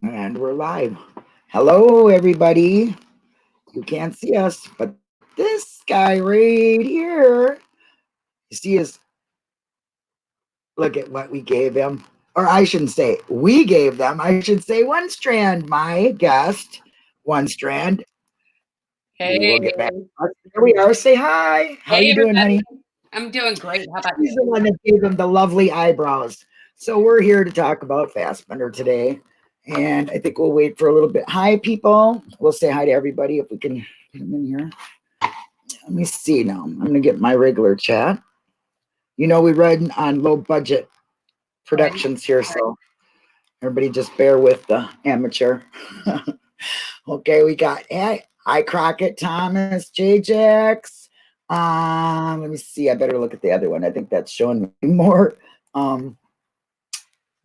And we're live. Hello, everybody. You can't see us, but this guy right here, you see his, look at what we gave him. Or I shouldn't say we gave them. I should say One Strand, my guest. One Strand. We Hey, will get back. Here we are. Say hi. How hey you doing, everybody. honey? I'm doing great. How about He's you? the one that gave him the lovely eyebrows. So we're here to talk about Fassbender today. And I think we'll wait for a little bit. Hi, people. We'll say hi to everybody if we can get them in here. Let me see now. I'm going to get my regular chat. You know, we run on low budget Right. productions here, so everybody just bear with the amateur. Okay, we got I Crockett, Thomas, JJX. Let me see. I better look at the other one. I think that's showing me more. Um,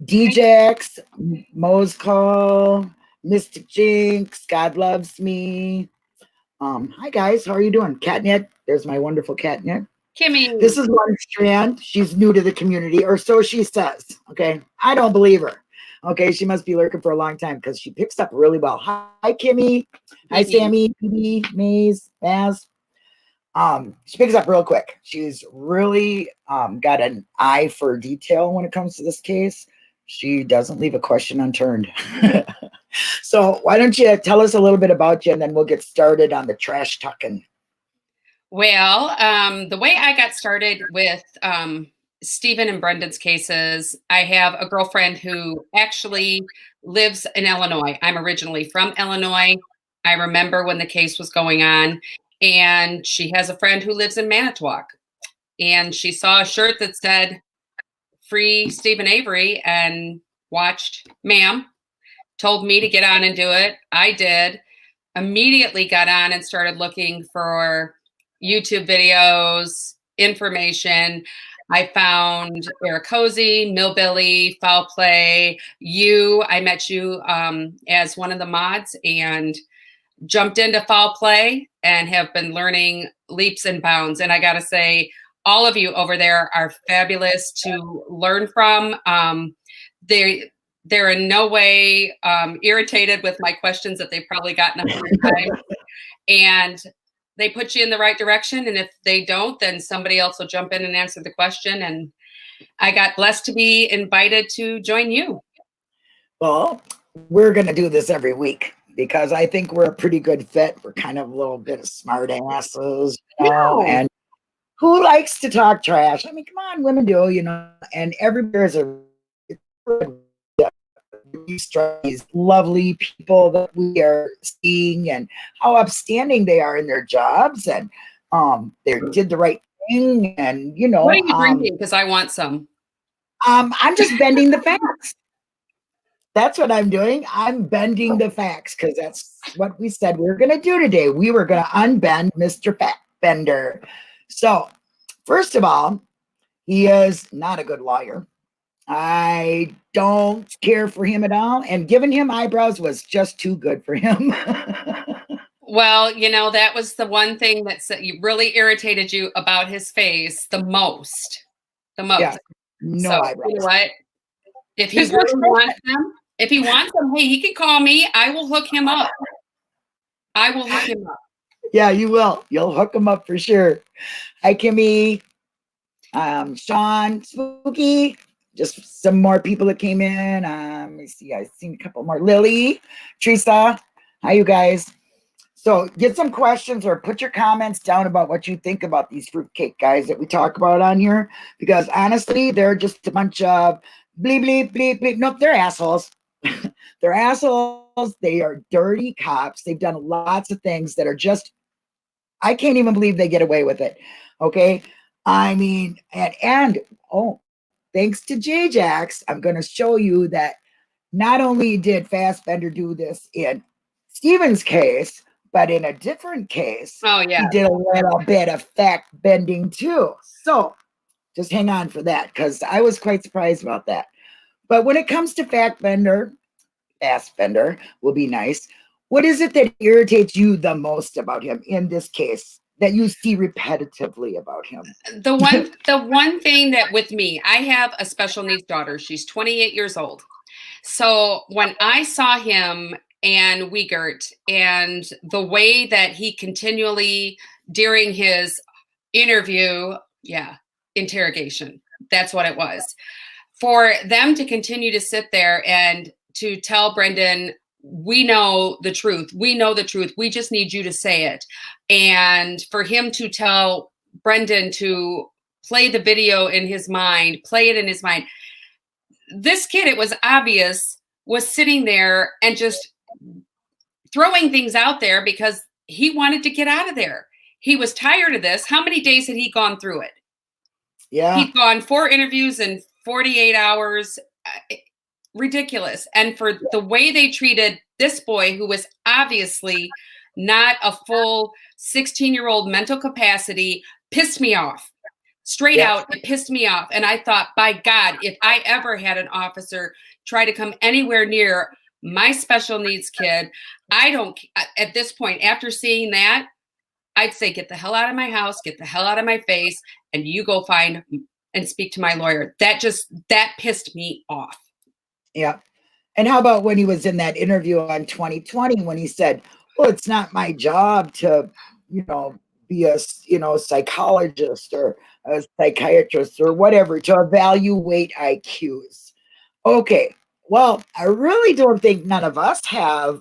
DJX, Mo's Call, Mystic Jinx, God Loves Me. Hi guys, how are you doing? Catnip, there's my wonderful Catnip. Kimmy. This is One Strand. She's new to the community, or so she says. Okay, I don't believe her. Okay, she must be lurking for a long time because she picks up really well. Hi, Kimmy. Hi, Kimmy. Sammy, PB, Maze, Baz. She picks up real quick. She's really got an eye for detail when it comes to this case. She doesn't leave a question unturned. So why don't you tell us a little bit about you, and then we'll get started on the trash talking. Well, the way I got started with Stephen and Brendan's cases, I have a girlfriend who actually lives in Illinois. I'm originally from Illinois. I remember when the case was going on, and she has a friend who lives in Manitowoc. And she saw a shirt that said "Free Stephen Avery" and watched Ma'am. Told me to get on and do it. I did. Immediately got on and started looking for YouTube videos, information. I found Eric Hosey, Millbilly, Foul Play, you. I met you as one of the mods and jumped into Foul Play and have been learning leaps and bounds. And I got to say, all of you over there are fabulous to learn from. They they're in no way irritated with my questions that they've probably gotten 100 times, and they put you in the right direction. And if they don't, then somebody else will jump in and answer the question. And I got blessed to be invited to join you. Well, we're going to do this every week because I think we're a pretty good fit. We're kind of a little bit of smart asses, No. and who likes to talk trash? I mean, come on, women do, and everybody is a these lovely people that we are seeing and how upstanding they are in their jobs, and they did the right thing, and What are you drinking? Because I want some. I'm just bending the facts. That's what I'm doing. I'm bending the facts because that's what we said we were going to do today. We were going to unbend Mr. Fact Bender. So, first of all, he is not a good lawyer. I don't care for him at all. And giving him eyebrows was just too good for him. Well, that was the one thing that really irritated you about his face the most. The most. Yeah, no So, eyebrows. you know what? If he There's no really wants them, hey, he can call me. I will hook him up. I will hook him up. Yeah, you will. You'll hook him up for sure. Hi, Kimmy. Sean, Spooky, just some more people that came in. Let me see, I've seen a couple more. Lily, Teresa, hi, you guys. So get some questions or put your comments down about what you think about these fruitcake guys that we talk about on here, because honestly, they're just a bunch of bleep, bleep, bleep, bleep. Nope, they're assholes. They're assholes. They are dirty cops. They've done lots of things that are just, I can't even believe they get away with it. Okay. I mean, and oh, thanks to JJax, I'm going to show you that not only did Fassbender do this in Stephen's case, but in a different case, Oh, yeah. he did a little bit of fact bending too. So just hang on for that because I was quite surprised about that. But when it comes to Fassbender will be nice. What is it that irritates you the most about him in this case? that you see repetitively about him? The one thing that with me, I have a special needs daughter. She's 28 years old. So when I saw him and Wiegert and the way that he continually during his interrogation, that's what it was. For them to continue to sit there and to tell Brendan, we know the truth. We know the truth. We just need you to say it. And for him to tell Brendan to play the video in his mind, play it in his mind. This kid, it was obvious, was sitting there and just throwing things out there because he wanted to get out of there. He was tired of this. How many days had he gone through it? Yeah. He'd gone 4 interviews in 48 hours. Ridiculous. And for the way they treated this boy, who was obviously not a full 16-year-old mental capacity, pissed me off. Straight out, it pissed me off. And I thought, by God, if I ever had an officer try to come anywhere near my special needs kid, at this point, after seeing that, I'd say, get the hell out of my house, get the hell out of my face, and you go find and speak to my lawyer. That pissed me off. Yeah. And how about when he was in that interview on 2020 when he said, well, it's not my job to, be a, psychologist or a psychiatrist or whatever, to evaluate IQs. Okay. Well, I really don't think none of us have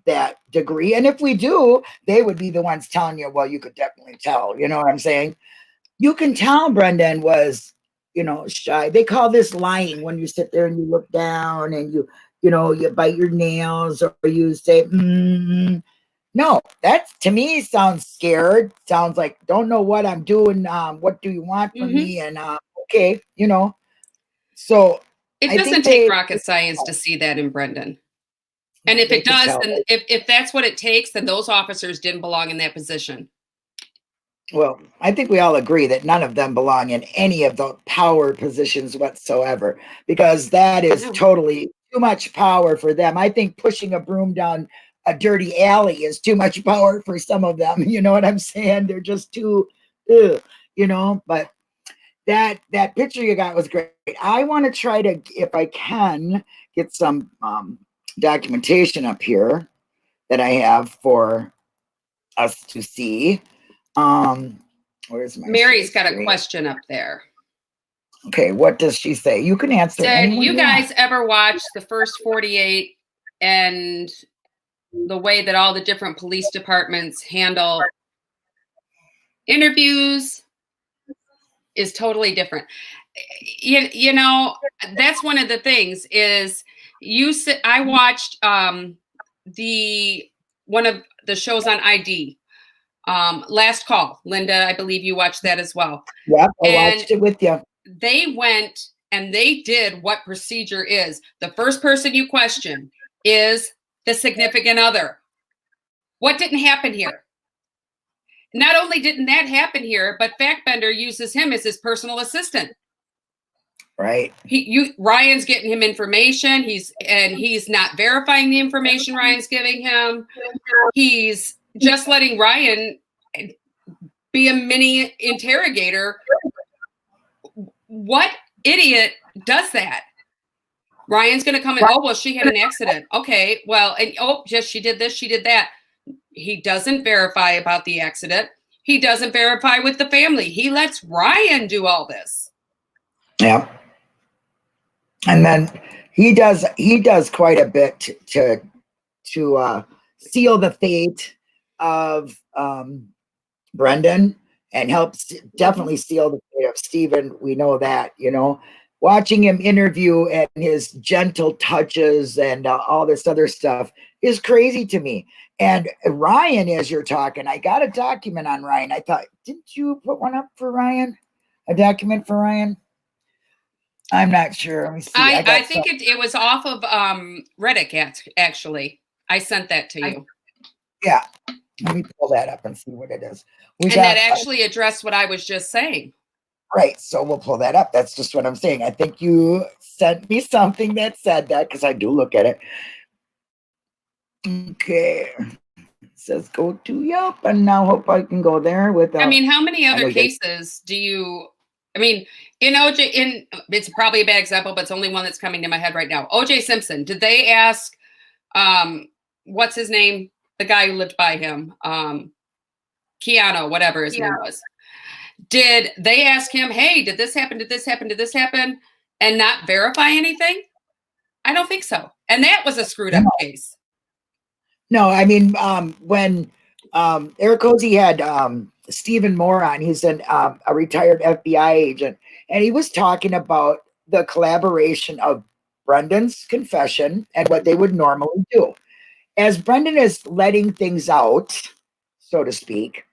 that degree. And if we do, they would be the ones telling you, well, you could definitely tell, you know what I'm saying? You can tell Brendan was, shy. They call this lying when you sit there and you look down and you bite your nails or you say, No, that to me sounds scared. Sounds like, don't know what I'm doing. What do you want from me? And okay, so it doesn't take rocket science to see that in Brendan. And if it does, then if that's what it takes, then those officers didn't belong in that position. Well, I think we all agree that none of them belong in any of the power positions whatsoever, because that is totally too much power for them. I think pushing a broom down a dirty alley is too much power for some of them. You know what I'm saying? They're just too, but that picture you got was great. I want to try to, if I can, get some documentation up here that I have for us to see. Where's my Mary's got a question up there. Okay, what does she say? You can answer. Did you guys ever watch the first 48 and the way that all the different police departments handle interviews is totally different. That's one of the things is I watched one of the shows on ID, Last Call. Linda, I believe you watched that as well. Yeah, I watched it with you. They went and they did what procedure is. The first person you question is the significant other. What didn't happen here? Not only didn't that happen here, but Fackbender uses him as his personal assistant. Right. Ryan's getting him information. He's not verifying the information Ryan's giving him. He's just letting Ryan be a mini interrogator. What idiot does that? Ryan's going to come and, she had an accident. Okay, well, and yes, she did this, she did that. He doesn't verify about the accident. He doesn't verify with the family. He lets Ryan do all this. Yeah. And then he does quite a bit to seal the fate of Brendan, and helps definitely seal the fate of Stephen. We know that, watching him interview and his gentle touches and all this other stuff is crazy to me. And Ryan, as you're talking, I got a document on Ryan. I thought, didn't you put one up for Ryan? A document for Ryan? I'm not sure. Let me see. I think it was off of Reddit, actually. I sent that to you. Yeah. Let me pull that up and see what it is. That actually addressed what I was just saying. Right. So we'll pull that up. That's just what I'm saying. I think you sent me something that said that, because I do look at it. Okay. Let's says go to Yelp, and now hope I can go there without. I mean, how many I know other you guys- cases do you? I mean, in OJ, it's probably a bad example, but it's only one that's coming to my head right now. OJ Simpson. Did they ask, what's his name? The guy who lived by him, Keanu, whatever his name was. Did they ask him, hey, did this happen? Did this happen? Did this happen? And not verify anything? I don't think so. And that was a screwed up case. No, I mean, when Eric Cozy had Stephen Moore on, he's a retired FBI agent, and he was talking about the collaboration of Brendan's confession and what they would normally do. As Brendan is letting things out, so to speak,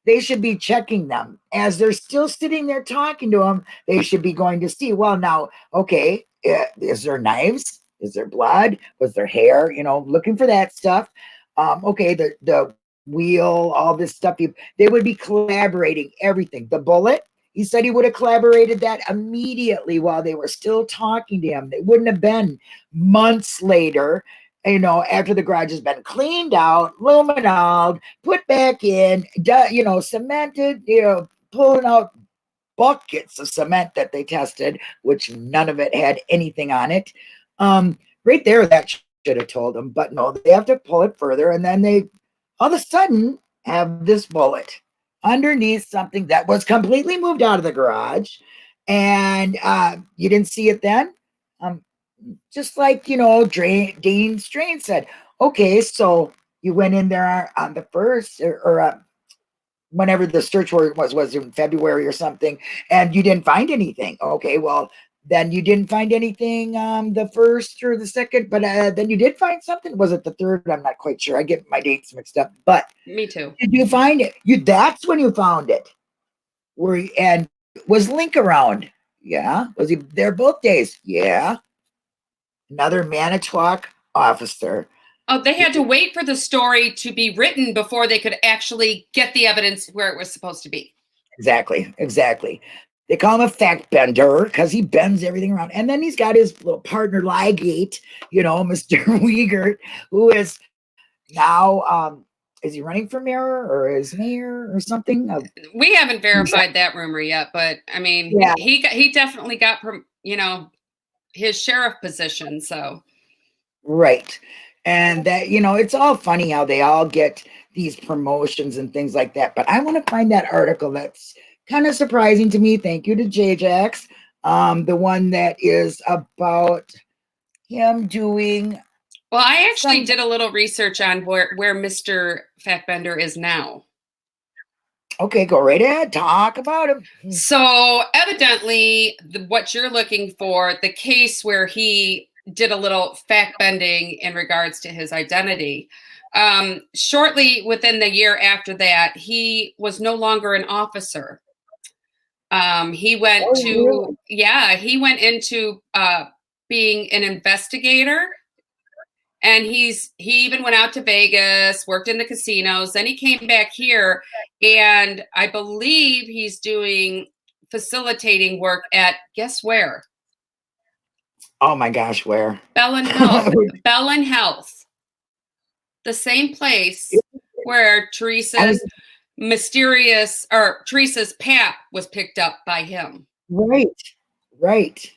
they should be checking them. As they're still sitting there talking to him, they should be going to see, well, now, okay, is there knives? Is there blood? Was there hair? You know, looking for that stuff. Okay, the wheel, all this stuff. They would be collaborating everything. The bullet, he said he would have collaborated that immediately while they were still talking to him. It wouldn't have been months later, you know, after the garage has been cleaned out, luminol, put back in, you know, cemented, you know, pulling out buckets of cement that they tested, which none of it had anything on it. Right there, that should have told them, but no, they have to pull it further, and then they all of a sudden have this bullet underneath something that was completely moved out of the garage, and you didn't see it then. Just like, you know, Dean Strain said, okay, so you went in there on the first or whenever the search warrant was in February or something, and you didn't find anything. Okay, well, then you didn't find anything the first or the second, but then you did find something. Was it the third? I'm not quite sure. I get my dates mixed up. But me too. Did you find it? That's when you found it. And was Link around? Yeah. Was he there both days? Yeah. Another Manitowoc officer. Oh, they had to wait for the story to be written before they could actually get the evidence where it was supposed to be. Exactly. They call him a fact bender because he bends everything around. And then he's got his little partner, Ligate, you know, Mr. Wiegert, who is now, is he running for mayor or is mayor or something? We haven't verified that rumor yet, but I mean, yeah. he definitely got, you know, his sheriff position. So, right. And that, you know, it's all funny how they all get these promotions and things like that. But I want to find that article that's kind of surprising to me. Thank you to JJax. The one that is about him doing. Well, I actually did a little research on where Mr. Fackbender is now. Okay, go right ahead. Talk about him. So evidently, what you're looking for, the case where he did a little fact bending in regards to his identity. Shortly within the year after that, he was no longer an officer. He went he went into being an investigator, and he even went out to Vegas, worked in the casinos. Then he came back here, and I believe he's doing facilitating work at, guess where? Oh my gosh, where? Bellin Health. Bellin Health. The same place where Teresa's pap was picked up by him. Right.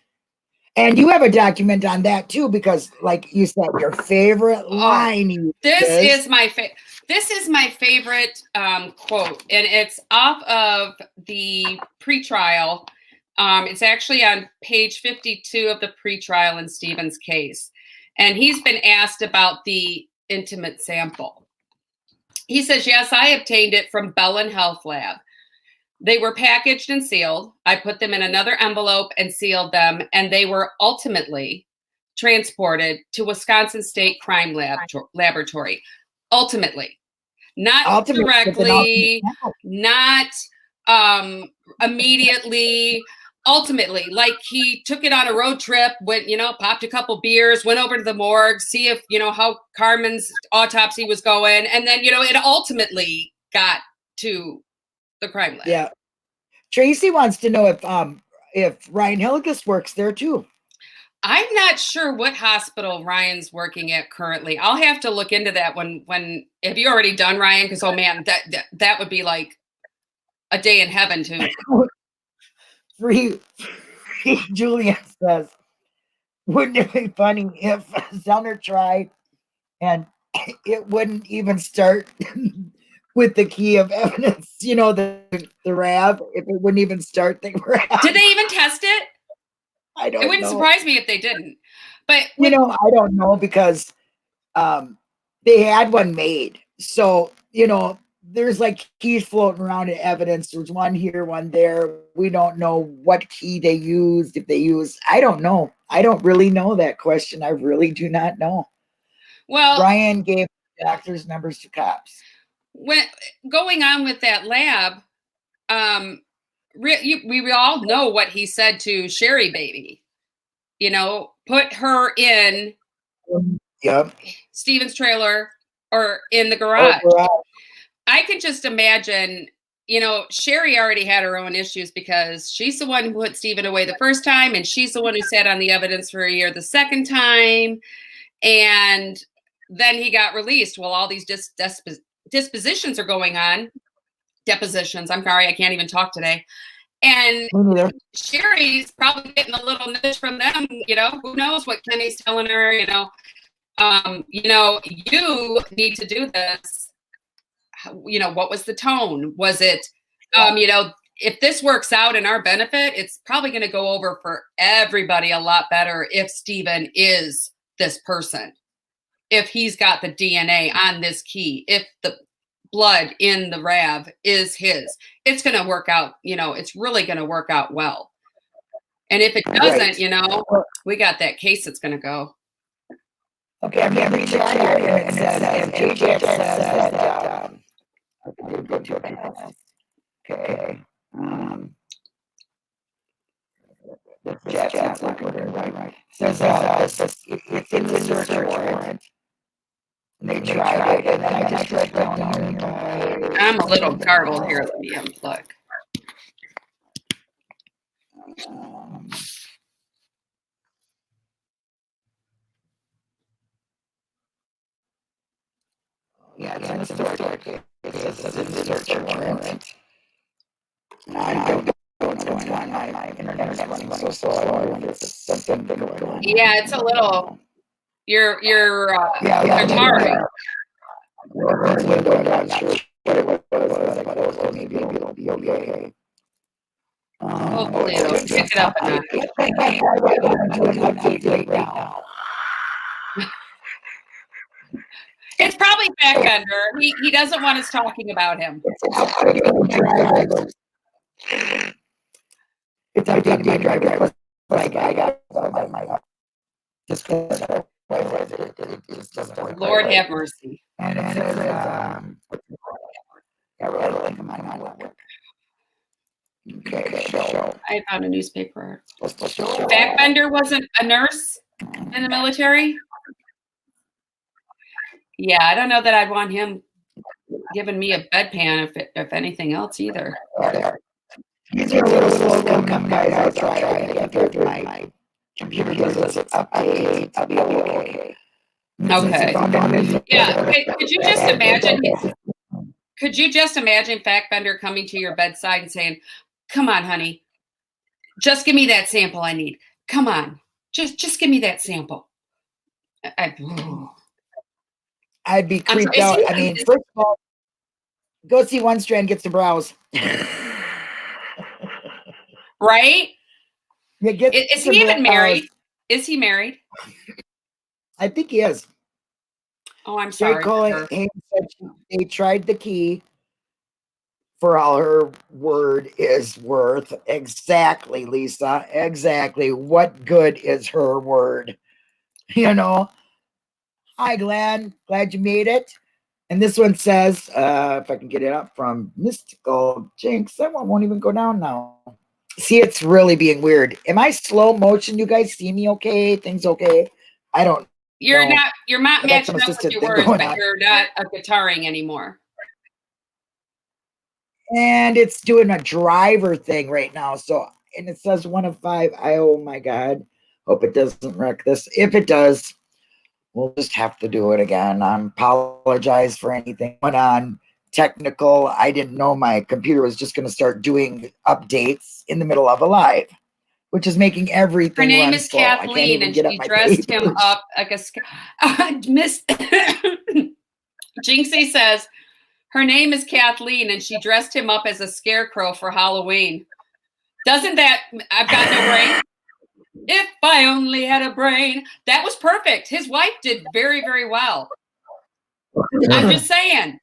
And you have a document on that too, because like you said, your favorite line. This is my favorite quote, and it's off of the pretrial. It's actually on page 52 of the pretrial in Stephen's case. And he's been asked about the intimate sample. He says, yes, I obtained it from Bellin Health Lab. They were packaged and sealed. I put them in another envelope and sealed them, and they were ultimately transported to Wisconsin State Crime Laboratory. Ultimately. Not directly, not immediately, ultimately. Like he took it on a road trip, went, you know, popped a couple beers, went over to the morgue, see if, you know, how Carmen's autopsy was going. And then, you know, it ultimately got to the crime lab. Yeah. Tracy wants to know if Ryan Hilligus works there too. I'm not sure what hospital Ryan's working at currently. I'll have to look into that when have you already done, Ryan? Because oh man, that would be like a day in heaven too. Free Julia says, wouldn't it be funny if Zellner tried and it wouldn't even start with the key of evidence, the RAV, if it wouldn't even start the RAV. Did they even test it? I don't It wouldn't know. surprise me if they didn't. But I don't know because they had one made. So, there's like keys floating around in evidence. There's one here, one there. We don't know what key they used, if they used, I don't know. I don't really know that question. I really do not know. Well, Brian gave doctors' numbers to cops. When going on with that lab, we all know what he said to Sherry Baby. Put her in Steven's trailer or in the garage. I can just imagine, Sherry already had her own issues because she's the one who put Steven away the first time, and she's the one who sat on the evidence for a year the second time. And then he got released. Well, all these dispositions are going on. Depositions. I'm sorry, I can't even talk today. And Sherry's probably getting a little nudge from them. Who knows what Kenny's telling her? You need to do this. What was the tone? Was it, if this works out in our benefit, it's probably going to go over for everybody a lot better if Steven is this person, if he's got the DNA on this key, if the blood in the RAV is his, it's going to work out, it's really going to work out well. And if it doesn't, we got that case that's going to go. Okay, I'm reading the chat here, and it says, JJ says that, okay, the chat's not going right. Says, it's in the search warrant. And they tried it, and then I just read down here. I'm a little garbled here. Let me unplug. Yeah, it's in the search. It's in the search warrant. And I don't know what's going on. My internet is running so slow. I wonder if there's something going on. Yeah, it's a little. You're guitaring. Maybe it'll be okay. Hopefully it'll pick it up enough. It's probably Fackbender. He doesn't want us talking about him. It's my driver. I got my just Lord have mercy. And it says, okay, so I found a newspaper. Fackbender wasn't a nurse in the military? Yeah, I don't know that I'd want him giving me a bedpan if anything else either. These are a little slow come guys. I'll try it after my computer does its update. I'll be okay. Okay. Yeah. Could you just imagine? Could you just imagine Fackbender coming to your bedside and saying, "Come on, honey, just give me that sample I need. Come on, just give me that sample." I'd be creeped out. I mean, first of all, go see One Strand gets to browse. Right? Yeah, is he even married? Is he married? I think he is. Oh, I'm sorry. Haynes said they tried the key for all her word is worth. Exactly, Lisa. Exactly. What good is her word? Hi, Glenn. Glad you made it. And this one says, if I can get it up from Mystical Jinx, that one won't even go down now. See, it's really being weird. Am I slow motion? You guys see me okay? Things okay? I don't. You're not matching up with your words, but you're not a guitaring anymore. And it's doing a driver thing right now. So, and it says 1 of 5. Oh my God. Hope it doesn't wreck this. If it does, we'll just have to do it again. I apologize for anything went on technical. I didn't know my computer was just going to start doing updates in the middle of a live, which is making everything. Her name run is slow. I can't Kathleen, even and get up she my dressed him papers. up like a Miss Jinxie says her name is Kathleen, and she dressed him up as a scarecrow for Halloween. Doesn't that? I've got no brain. If I only had a brain. That was perfect. His wife did very, very well. I'm just saying.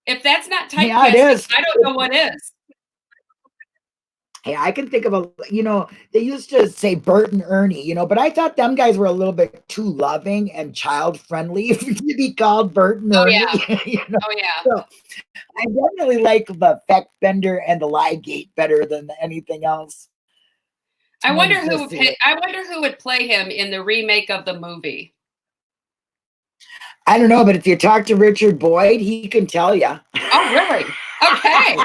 If that's not typecasting, Yeah, it is. I don't know what is. Hey, I can think of they used to say Bert and Ernie, but I thought them guys were a little bit too loving and child friendly to be called Bert and Ernie. Yeah. Oh, yeah. So I definitely like the Fassbender and the Liegate better than anything else. I wonder who would play him in the remake of the movie. I don't know, but if you talk to Richard Boyd, he can tell you. Oh, really? Okay.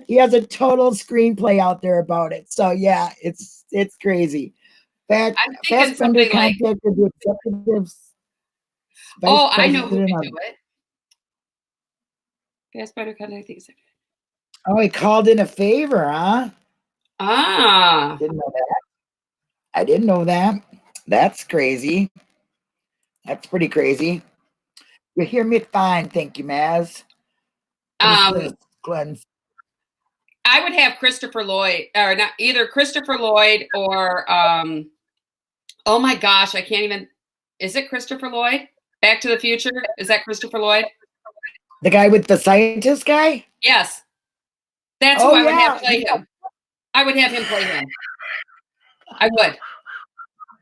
He has a total screenplay out there about it. So yeah, it's crazy. I'm thinking somebody like. The executives. Oh, I know who can do it. Fassbender contacted the executive. Oh, he called in a favor, huh? Ah. Didn't know that. I didn't know that. That's crazy. That's pretty crazy. You hear me fine, thank you, Maz. Glenn. I would have Christopher Lloyd, or not either Christopher Lloyd or oh my gosh, I can't even. Is it Christopher Lloyd? Back to the Future? Is that Christopher Lloyd? The guy with the scientist guy? Yes. That's who I would have play him. I would have him play him. I would.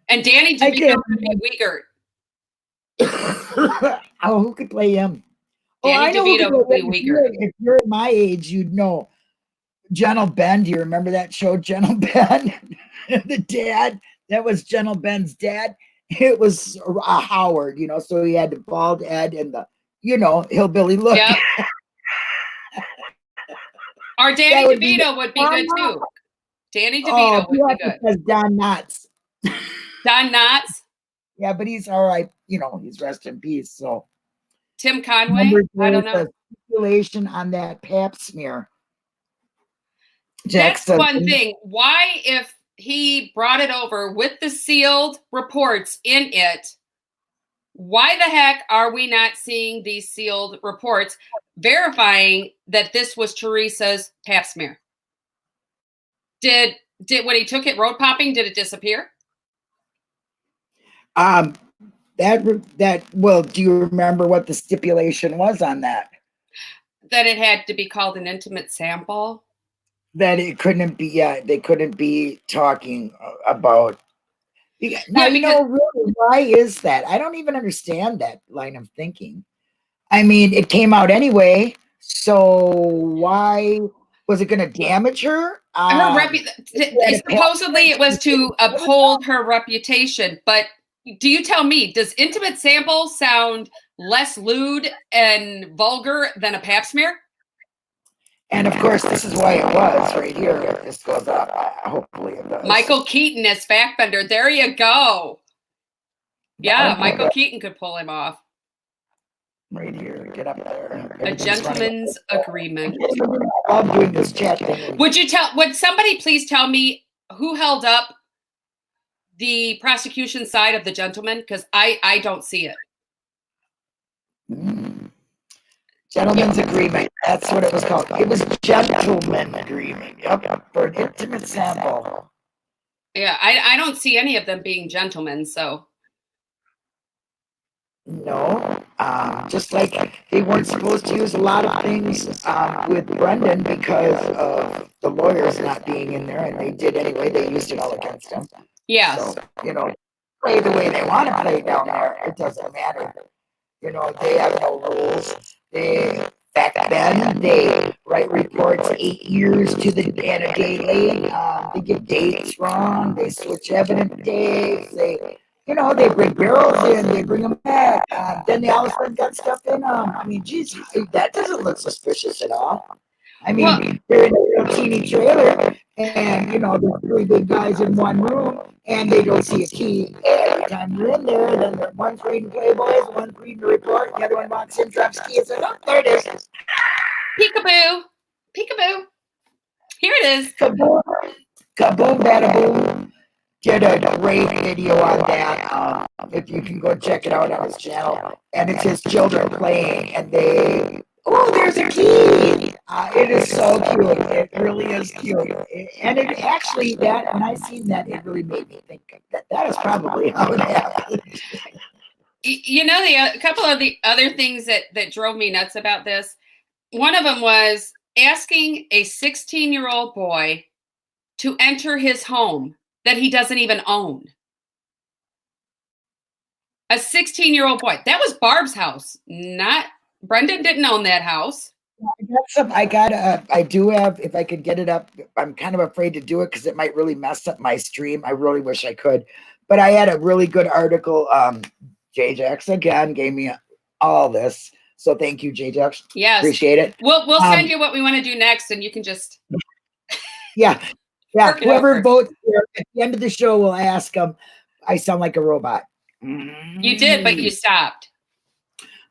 And Danny DeVito would be Wiegert. Oh, who could play him? Danny DeVito would be Wiegert. If you're my age, you'd know. Gentle Ben, do you remember that show, Gentle Ben? The dad, that was Gentle Ben's dad. It was Howard, so he had the bald head and the, hillbilly look. Yep. Or Danny DeVito would be good too. Danny DeVito would be good. Because Don Knotts. Don Knotts? Yeah, but he's all right. He's rest in peace. So Tim Conway? I don't know. Stipulation on that pap smear. That's one thing. Why, if he brought it over with the sealed reports in it, why the heck are we not seeing these sealed reports verifying that this was Teresa's pap smear? Did when he took it road popping, did it disappear? Well, do you remember what the stipulation was on that? That it had to be called an intimate sample? That it couldn't be, they couldn't be talking about. Now, really, why is that? I don't even understand that line of thinking. I mean, it came out anyway, so why was it going to damage her? Supposedly it was to uphold her reputation, but do you tell me, does intimate sample sound less lewd and vulgar than a pap smear? And of course, this is why it was right here. If this goes up, hopefully it does. Michael Keaton as Fassbender. There you go. Yeah, Michael Keaton could pull him off. Right here, get up there. A gentleman's agreement. I'm doing this chat thing. Would somebody please tell me who held up the prosecution side of the gentleman? Because I don't see it. Gentleman's agreement. That's what it was called. It was gentleman agreement. Yep, for an intimate sample. Yeah, I don't see any of them being gentlemen, so. No, just like they weren't supposed to use a lot of things with Brendan because of the lawyers not being in there, and they did anyway. They used it all against him. Yeah. So, play the way they want to play down there. It doesn't matter. They have no rules. Back then, they write reports 8 years to the and a day late. They get dates wrong. They switch evidence days. They bring barrels in. They bring them back. Then they all of a sudden got stuff in them. I mean, geez, that doesn't look suspicious at all. I Well, mean, they're in a little teeny trailer, and you know, there's three big guys in one room, and they don't see a key. Every time you're in there, then one's reading Playboys, one's reading the report, the other one walks in, drops the key, and says, "Oh, there it is." peekaboo, peekaboo. Here it is. Kaboom, kaboom, bada boom. Did a great video on that. If you can go check it out on his channel, and it's his children playing, and they, oh, there's a key. It is so cute. It really is cute, and it actually that. And I seen that, it really made me think that is probably how it happened. You know, a couple of the other things that drove me nuts about this. One of them was asking a 16-year-old boy to enter his home that he doesn't even own. A 16-year-old boy. That was Barb's house. Not Brendan didn't own that house. I do have, if I could get it up, I'm kind of afraid to do it because it might really mess up my stream. I really wish I could. But I had a really good article. JJax again gave me all this. So thank you, JJax. Yes. Appreciate it. We'll send you what we want to do next, and you can just yeah. Whoever votes here, at the end of the show, will ask them. I sound like a robot. You did, but you stopped.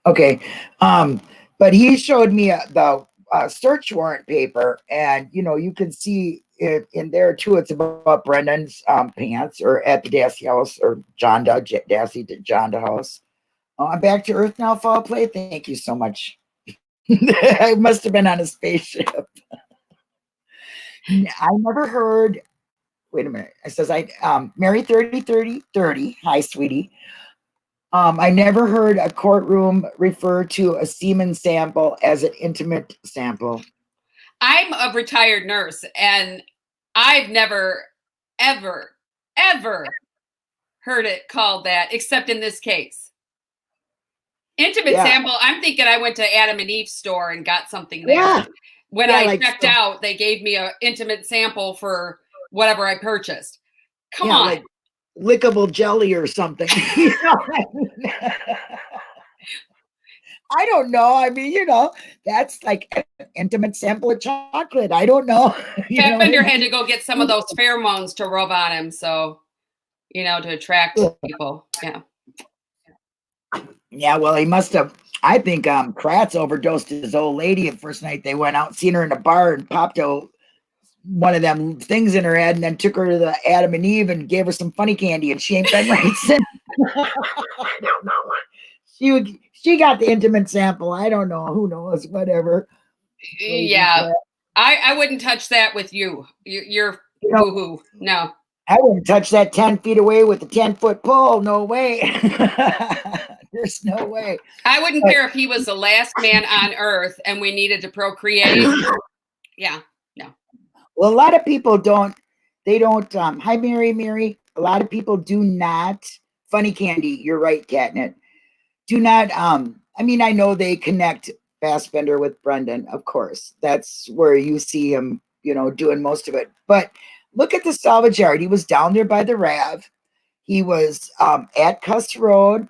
Okay. But he showed me the search warrant paper, and you know, you can see it in there too. It's about Brendan's pants, or at the Dassey house, or Dassey John house. I'm back to Earth now, Fall Play. Thank you so much. I must have been on a spaceship. I never heard. Wait a minute. It says Mary 30. Hi, sweetie. I never heard a courtroom refer to a semen sample as an intimate sample. I'm a retired nurse, and I've never, ever heard it called that, except in this case. Intimate sample. I'm thinking I went to Adam and Eve's store and got something there. Yeah. When I checked out, they gave me an intimate sample for whatever I purchased. Come on. Like lickable jelly or something. I don't know. I mean, you know, that's like an intimate sample of chocolate. I don't know. Fassbender had to go get some of those pheromones to rub on him, so, you know, to attract people. Yeah. Yeah, well, he must have. I think Kratz overdosed his old lady the first night they went out, seen her in a bar, and popped one of them things in her head, and then took her to the Adam and Eve and gave her some funny candy, and she ain't been right since. I don't know. She got the intimate sample. I don't know. Who knows? Whatever. Yeah, I wouldn't touch that with you. You're boo-hoo. No. I wouldn't touch that 10 feet away with a 10-foot pole. No way. There's no way. I wouldn't care if he was the last man on earth and we needed to procreate. Yeah, no. Well, a lot of people don't. They don't. Hi, Mary. A lot of people do not. Funny candy. You're right, Catnip. Do not. I mean, I know they connect Fassbender with Brendan. Of course, that's where you see him. You know, doing most of it. But look at the salvage yard. He was down there by the Rav. He was at Cuss Road.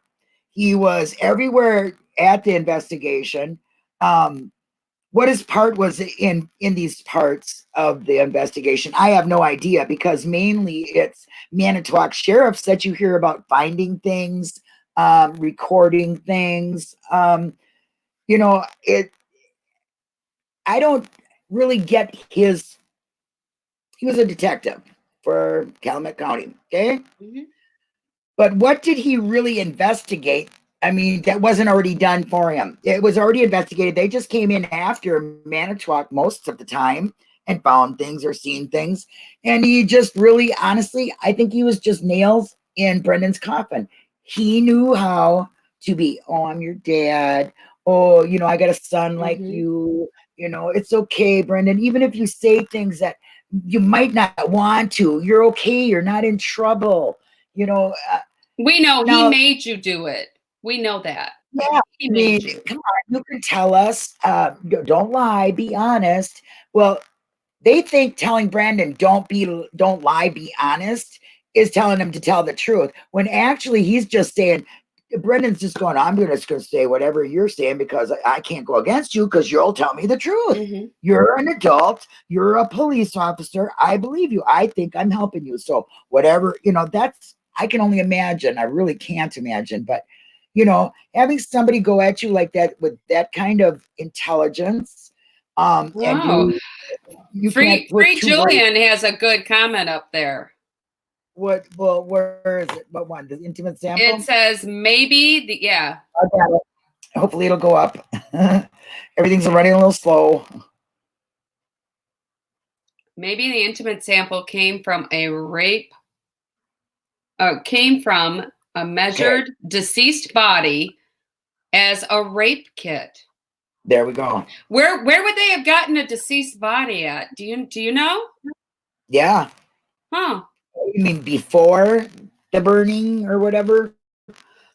He was everywhere at the investigation. What his part was in these parts of the investigation, I have no idea, because mainly it's Manitowoc sheriffs that you hear about finding things, recording things. You know, I don't really get his. He was a detective for Calumet County, okay? Mm-hmm. But what did he really investigate? I mean, that wasn't already done for him. It was already investigated. They just came in after Manitowoc most of the time and found things or seen things. And he just really, honestly, I think he was just nails in Brendan's coffin. He knew how to be, oh, I'm your dad. Oh, you know, I got a son like you. You know, it's okay, Brendan. Even if you say things that you might not want to, you're okay. You're not in trouble. You know, we know he made you do it. We know that. Yeah, he made you. Come on, you can tell us. Don't lie. Be honest. Well, they think telling Brandon don't lie, be honest is telling him to tell the truth. When actually he's just saying, Brendan's just going, I'm just going to say whatever you're saying because I can't go against you because you'll tell me the truth. Mhm. You're an adult. You're a police officer. I believe you. I think I'm helping you. So whatever, that's, I can only imagine. I really can't imagine. But, having somebody go at you like that with that kind of intelligence, and Wow. you can't Free put Free two words. Julian has a good comment up there. Well, where is it? What one? The intimate sample? It says maybe I got it. Hopefully it'll go up. Everything's running a little slow. maybe the intimate sample came from a rape. Came from a measured deceased body as a rape kit. There we go. Where would they have gotten a deceased body at? Do you know? Yeah. Huh. You mean before the burning or whatever?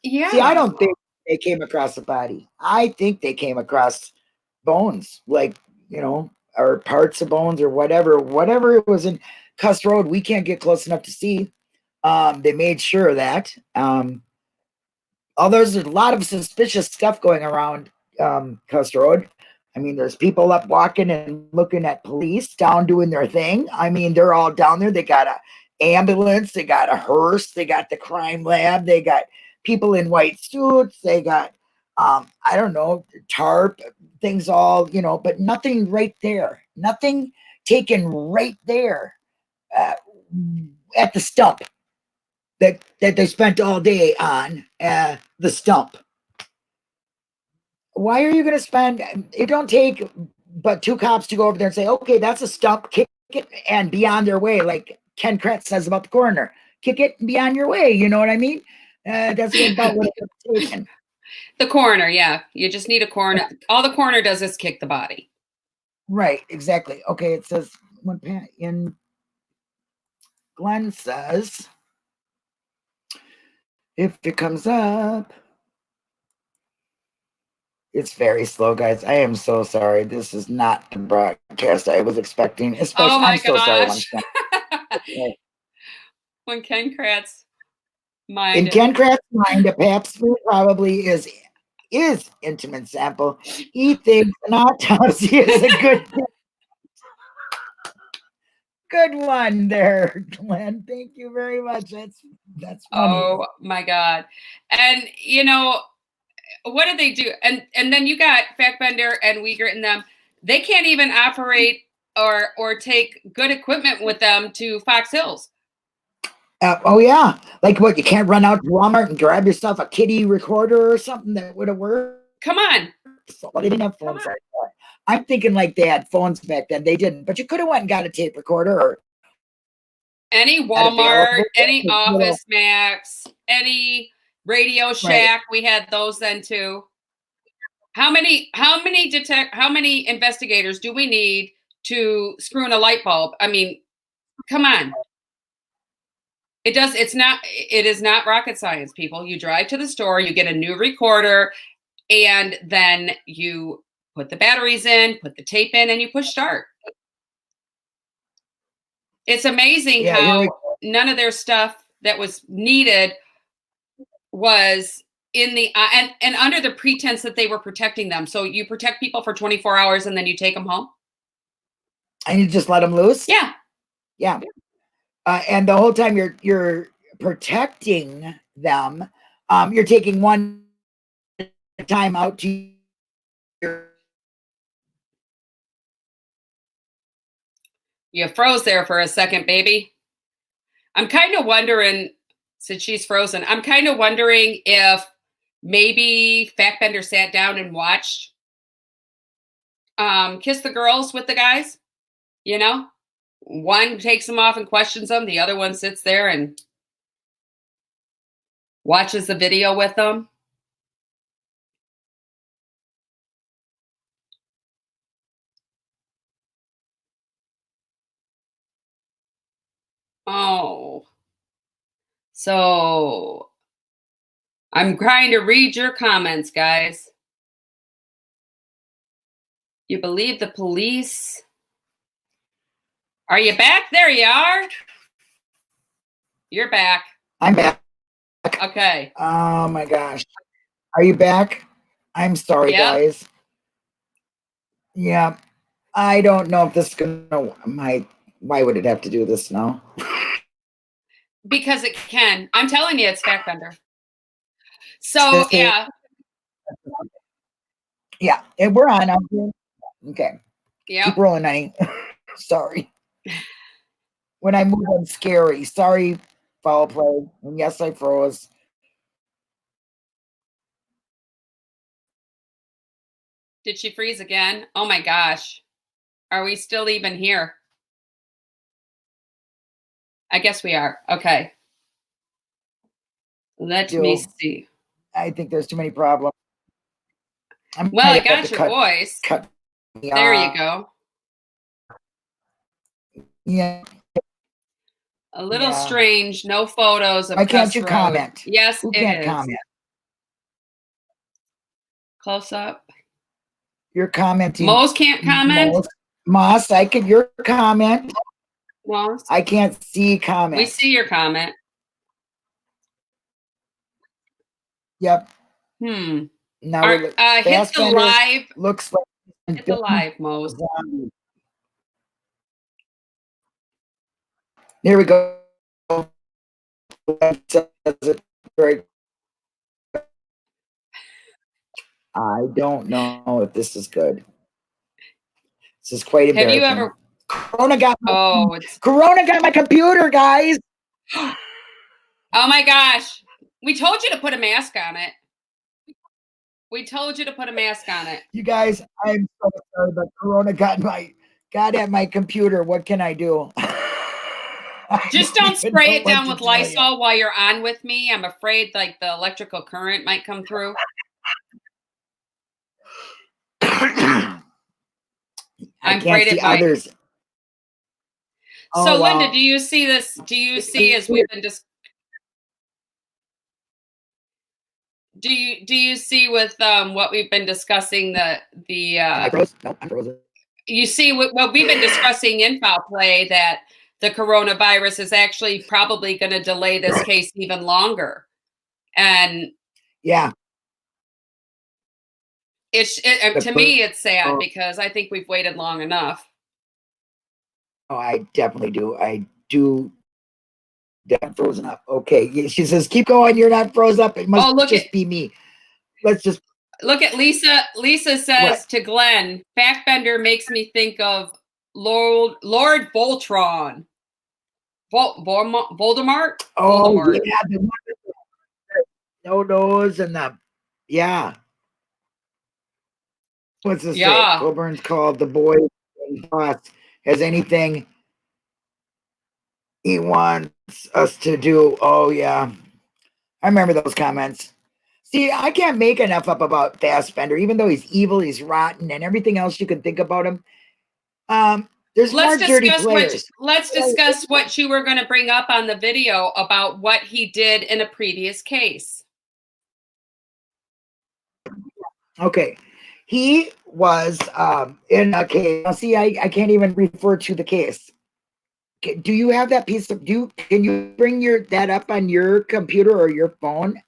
Yeah. See, I don't think they came across a body. I think they came across bones, like, or parts of bones or whatever. Whatever it was in Cuss Road, we can't get close enough to see. They made sure of that. Although there's a lot of suspicious stuff going around Cuss Road. I mean, there's people up walking and looking at police down doing their thing. I mean, they're all down there. They got an ambulance. They got a hearse. They got the crime lab. They got people in white suits. They got, I don't know, tarp, things all, but nothing right there. Nothing taken right there at the stump that they spent all day on the stump. Why are you going to spend? It don't take but two cops to go over there and say, okay, that's a stump, kick it and be on their way, like Ken Kretz says about the coroner. Kick it and be on your way. You know what I mean? That's about what it's taken. The coroner, yeah. You just need a coroner. All the coroner does is kick the body. Right, exactly. Okay, it says when in Glenn says, if it comes up, it's very slow, guys. I am so sorry. This is not the broadcast I was expecting. Especially, Oh my I'm so gosh. sorry. When Ken Kratz mind. In Ken Kraft's mind, a pap smear probably is intimate sample. He thinks an autopsy is a good one there, Glenn. Thank you very much. That's funny. Oh my God. And what did they do? And then you got Fackbender and Wiegert and them. They can't even operate or take good equipment with them to Fox Hills. Oh yeah, like what? You can't run out to Walmart and grab yourself a kitty recorder or something that would have worked. Come on. So, they didn't have phones like that. I'm thinking like they had phones back then. They didn't, but you could have went and got a tape recorder or any Walmart, any Office Max, any Radio Shack. Right. We had those then too. How many investigators do we need to screw in a light bulb? I mean, come on. It is not rocket science, people. You drive to the store, you get a new recorder, and then you put the batteries in, put the tape in, and you push start. It's amazing how none of their stuff that was needed was in the and under the pretense that they were protecting them. So you protect people for 24 hours and then you take them home. And you just let them loose? Yeah. Yeah. And the whole time you're protecting them, you're taking one time out to You froze there for a second, baby. I'm kind of wondering, since she's frozen, I'm kind of wondering if maybe Fackbender sat down and watched Kiss the Girls with the guys. One takes them off and questions them. The other one sits there and watches the video with them. Oh. So I'm trying to read your comments, guys. You believe the police? Are you back? There you are. You're back. I'm back. Okay. Oh my gosh. Are you back? I'm sorry, Yep. guys. Yeah. I don't know if this is gonna why would it have to do this now? Because it can. I'm telling you, it's Fact-Bender. So yeah. Yeah, and we're on. Okay. Yep. Keep rolling, honey. Sorry. When I move, I'm scary. Sorry, foul play. And yes, I froze. Did she freeze again? Oh my gosh. Are we still even here? I guess we are. Okay. Let me see. I think there's too many problems. Well, I got your voice. Cut there you go. Yeah. A little strange. No photos of Why can't Crest you Road. comment? Yes, Who it can't is. comment? Close up. You're commenting. Moss can't comment. Moss, I can. Your comment. Moss. I can't see comment. We see your comment. Yep. Now hit the live. Looks like hit the live, Moss. There we go. I don't know if this is good. This is quite embarrassing. Have you ever? Corona got my computer, guys. Oh my gosh. We told you to put a mask on it. We told you to put a mask on it. You guys, I'm so sorry, but Corona got at my computer. What can I do? Just don't spray it down with Lysol while you're on with me. I'm afraid like the electrical current might come through. I'm afraid it might. Others. So, Linda, do you see this? Do you see as we've been just? Do you see with what we've been discussing I froze. No, I'm frozen. You see what we've been discussing in foul play that the coronavirus is actually probably going to delay this case even longer, and yeah. To me, it's sad because I think we've waited long enough. Oh, I definitely do. I do. Definitely frozen up. Okay. She says, keep going. You're not froze up. It must just be me. Let's just look at Lisa. Lisa says to Glenn, Fact-Bender makes me think of Lord Voltron. Voldemort? Oh, Voldemort. Yeah. The one with the no nose and the, yeah. What's this say? Colburn's called the boy boss. Has anything he wants us to do? Oh, yeah. I remember those comments. See, I can't make enough up about Fassbender, even though he's evil, he's rotten, and everything else you can think about him. There's more dirty players. Let's discuss what you were going to bring up on the video about what he did in a previous case. Okay. He was in a case. See, I can't even refer to the case. Do you have that piece of, can you bring that up on your computer or your phone?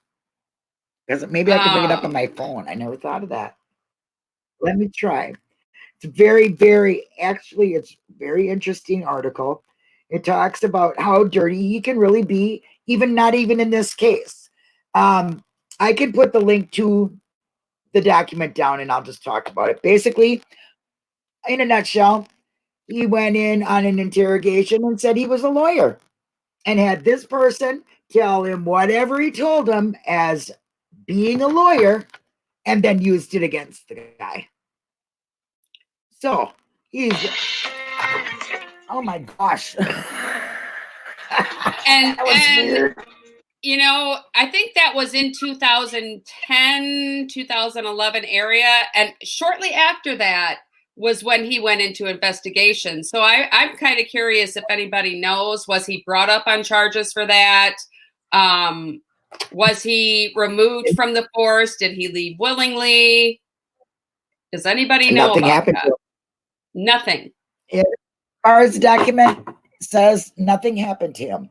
Because maybe I can bring it up on my phone. I never thought of that. Let me try. It's it's very interesting article. It talks about how dirty he can really be, not even in this case. I can put the link to the document down and I'll just talk about it. Basically, in a nutshell, he went in on an interrogation and said he was a lawyer and had this person tell him whatever he told him as being a lawyer and then used it against the guy. So he's, oh my gosh. And weird. You know, I think that was in 2010, 2011 area. And shortly after that was when he went into investigation. So I'm kind of curious if anybody knows, was he brought up on charges for that? Was he removed from the force? Did he leave willingly? Does anybody know Nothing about happened that? to him. Nothing. As far as the document says, nothing happened to him.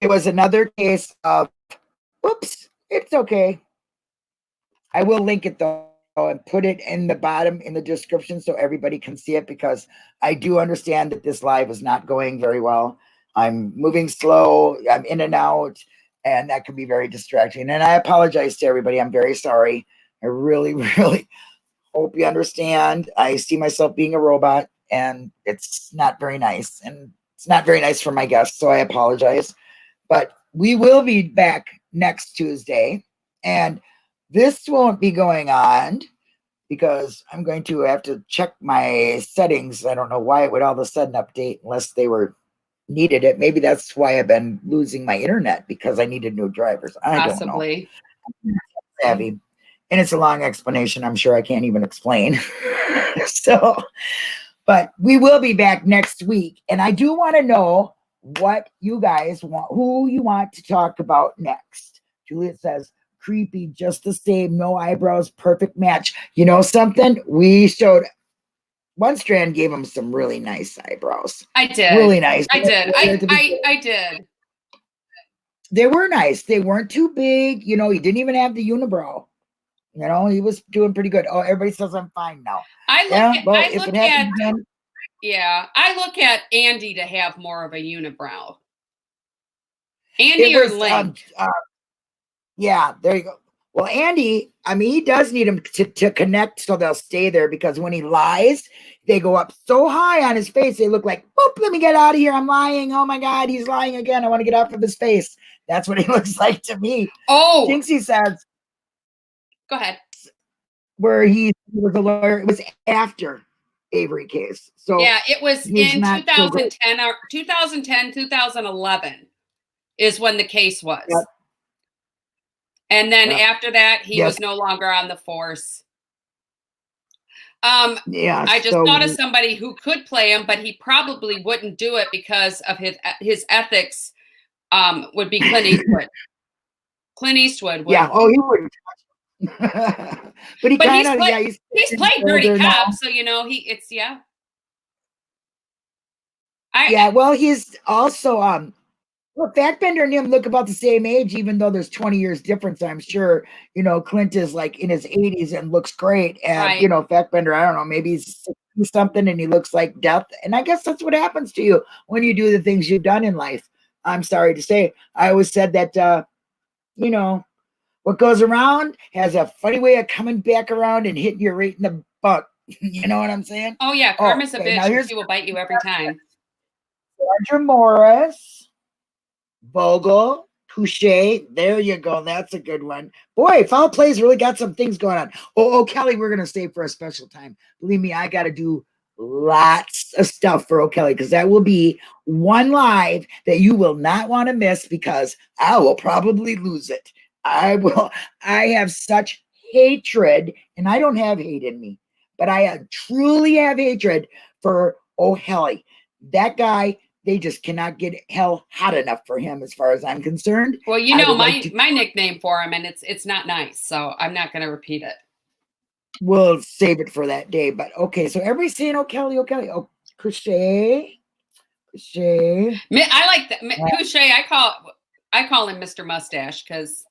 It was another case of Whoops, it's okay. I will link it though and put it in the bottom in the description so everybody can see it, because I do understand that this live is not going very well. I'm moving slow, I'm in and out, and that can be very distracting. And I apologize to everybody. I'm very sorry. I really, really hope you understand. I see myself being a robot, and it's not very nice. And it's not very nice for my guests, so I apologize. But we will be back next Tuesday. And this won't be going on because I'm going to have to check my settings. I don't know why it would all of a sudden update unless they were needed it. Maybe that's why I've been losing my internet, because I needed new drivers. I Possibly. don't know. Savvy. And it's a long explanation. I'm sure I can't even explain. So, but we will be back next week. And I do want to know what you guys want, who you want to talk about next. Juliet says, creepy, just the same, no eyebrows, perfect match. You know something? We showed one strand, gave him some really nice eyebrows. I did. Really nice. I did. I did. They were nice. They weren't too big. You know, he didn't even have the unibrow. You know, he was doing pretty good. Oh, everybody says I'm fine now. I look at Andy to have more of a unibrow. Andy or Link. Yeah, there you go. Well, Andy, I mean, he does need him to connect so they'll stay there, because when he lies, they go up so high on his face, they look like, boop, let me get out of here. I'm lying. Oh my God, he's lying again. I want to get off of his face. That's what he looks like to me. Oh, Jinxie says, go ahead. Where he was a lawyer, it was after Avery case. So yeah, it was in 2010 or 2010, 2011 is when the case was. Yep. And then after that, he was no longer on the force. I just thought of somebody who could play him, but he probably wouldn't do it because of his ethics. Would be Clint Eastwood. Clint Eastwood would. Yeah. Oh, he wouldn't. But he kind of, he's played Dirty Cop, so you know well, he's also well, Fassbender and him look about the same age, even though there's 20 years difference. I'm sure, you know, Clint is like in his 80s and looks great. And, you know, Fassbender, I don't know, maybe he's 60 something and he looks like death. And I guess that's what happens to you when you do the things you've done in life. I'm sorry to say. I always said that, you know, what goes around has a funny way of coming back around and hitting you right in the butt. You know what I'm saying? Oh, yeah. Karma's a bitch. And she will bite you every time. Roger Morris. Vogel, Couche, there you go. That's a good one. Boy, Foul Play's really got some things going on. Oh, Kelly, we're going to save for a special time. Believe me, I got to do lots of stuff for O'Kelly, because that will be one live that you will not want to miss, because I will probably lose it. I have such hatred, and I don't have hate in me, but I truly have hatred for O'Kelly. That guy, they just cannot get hell hot enough for him, as far as I'm concerned. Well, you know, my nickname for him, and it's not nice, so I'm not going to repeat it. We'll save it for that day. But okay, so everybody's saying O'Kelly. Oh, Couche. I like that. Couche, I call him Mr. Mustache, because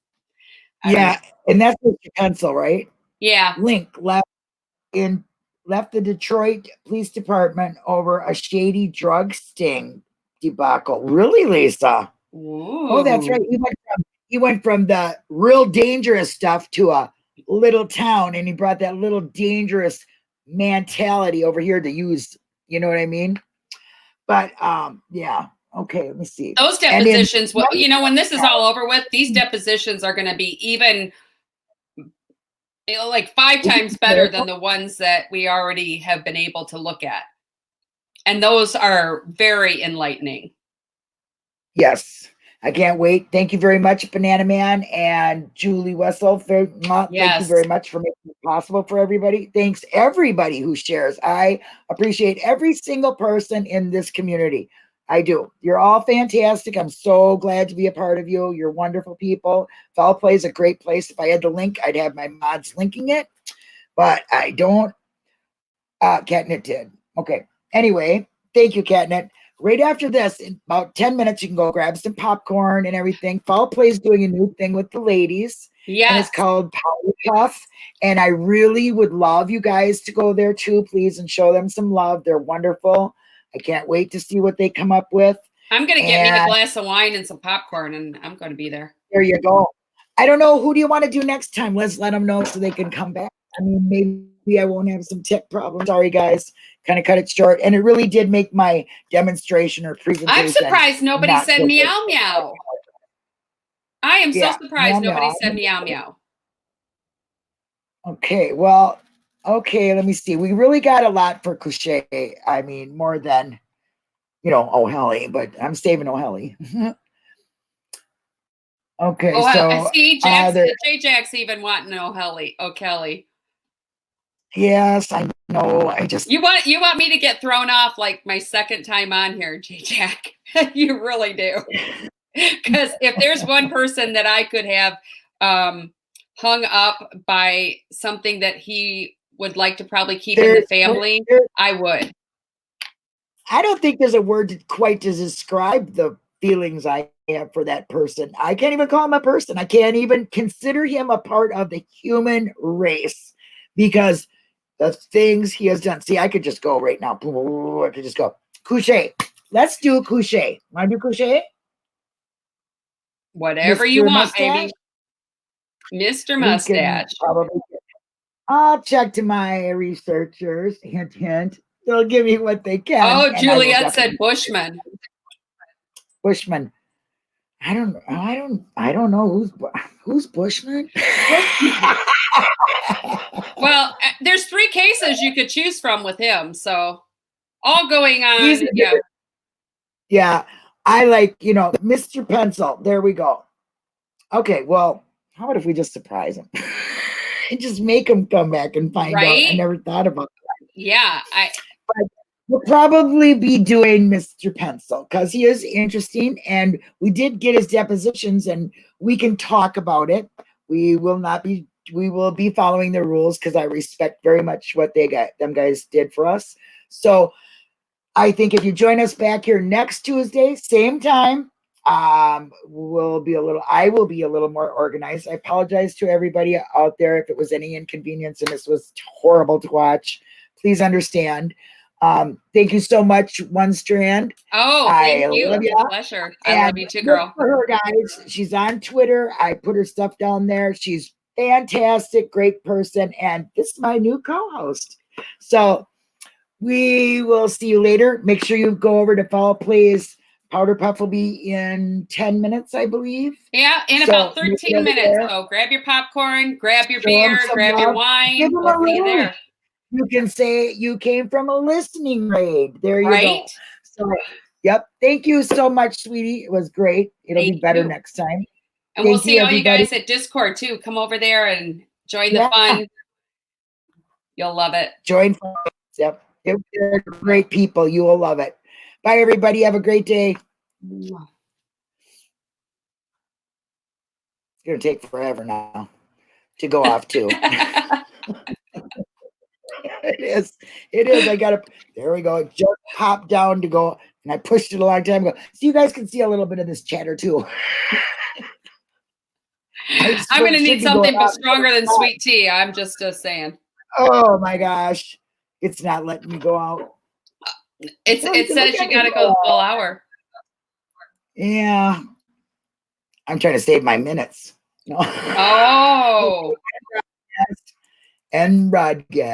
and that's with your pencil, right? Yeah. Link left the Detroit Police Department over a shady drug sting debacle. Really, Lisa? Ooh. Oh, that's right. He went from the real dangerous stuff to a little town, and he brought that little dangerous mentality over here to use. You know what I mean? But yeah. Okay, let me see. Those depositions, you know, when this is all over with, these depositions are going to be even, you know, like 5 times better than the ones that we already have been able to look at. And those are very enlightening. Yes. I can't wait. Thank you very much, Banana Man and Julie Wessel. Thank you very much for making it possible for everybody. Thanks, everybody who shares. I appreciate every single person in this community. I do. You're all fantastic. I'm so glad to be a part of you. You're wonderful people. Foul Play is a great place. If I had the link, I'd have my mods linking it, but I don't. Catnip did. Okay. Anyway, thank you, Catnip. right after this, in about 10 minutes, you can go grab some popcorn and everything. Foul Play is doing a new thing with the ladies. And Yes. it's called Powerpuff. And I really would love you guys to go there too, please, and show them some love. They're wonderful. I can't wait to see what they come up with. I'm going to get me a And glass of wine and some popcorn, and I'm going to be there. there you go. I don't know. Who do you want to do next time? Let's let them know so they can come back. I mean, maybe I won't have some tech problems. Sorry, guys. Kind of cut it short. And it really did make my demonstration or presentation. I'm surprised nobody not said so good. meow meow. I am Yeah, so surprised meow, nobody meow. said meow meow. Okay, well, okay, let me see. We really got a lot for Couché. I mean, more than, O'Helly, but I'm saving O'Helly. Okay, Oh, so see, J Jack's even wanting O'Kelly. Yes, I know. I just You want me to get thrown off like my second time on here, J Jack. You really do. Because if there's one person that I could have hung up by something that he would like to probably keep in the family, I would. I don't think there's a word quite to describe the feelings I have for that person. I can't even call him a person. I can't even consider him a part of the human race because the things he has done. See, I could just go right now. I could just go. Couché. Let's do Couché. Want to do Couché? Whatever Mr. you want, Mustache? baby. Mr. Mustache. I'll check to my researchers. Hint, hint. They'll give me what they can. Oh, Juliet said Bushman. Bushman. I don't know who's Bushman. Well, there's 3 cases you could choose from with him, so all going on. Yeah, I like Mr. Pencil. There we go. Okay, well, how about if we just surprise him and just make him come back and find out? I never thought about that. Yeah, But we'll probably be doing Mr. Pencil because he is interesting, and we did get his depositions, and we can talk about it. We will be following the rules because I respect very much what them guys did for us. So I think if you join us back here next Tuesday, same time, I will be a little more organized. I apologize to everybody out there if it was any inconvenience and this was horrible to watch. Please understand. Thank you so much, One Strand. Oh, thank you. Love you. Pleasure. I love you too, girl. For her, guys. She's on Twitter. I put her stuff down there. She's fantastic, great person, and this is my new co-host. So we will see you later. Make sure you go over to Foul Play's. Powder Puff will be in 10 minutes, I believe. Yeah, in about 13 minutes. So grab your popcorn, grab your beer, grab your wine. We'll see you there. You can say you came from a listening raid. There you go. So, yep. Thank you so much, sweetie. It was great. It'll be better next time. And we'll see all you guys at Discord too. Come over there and join the fun. You'll love it. Join fun. Yep. They're great people. You will love it. Bye, everybody. Have a great day. It's going to take forever now to go off, too. It is. There we go. It just popped down to go, and I pushed it a long time ago. So you guys can see a little bit of this chatter, too. I'm going to need something stronger than sweet tea. I'm just saying. Oh, my gosh. It's not letting me go out. It says you got to go the full hour. Yeah. I'm trying to save my minutes. Oh. And broadcast.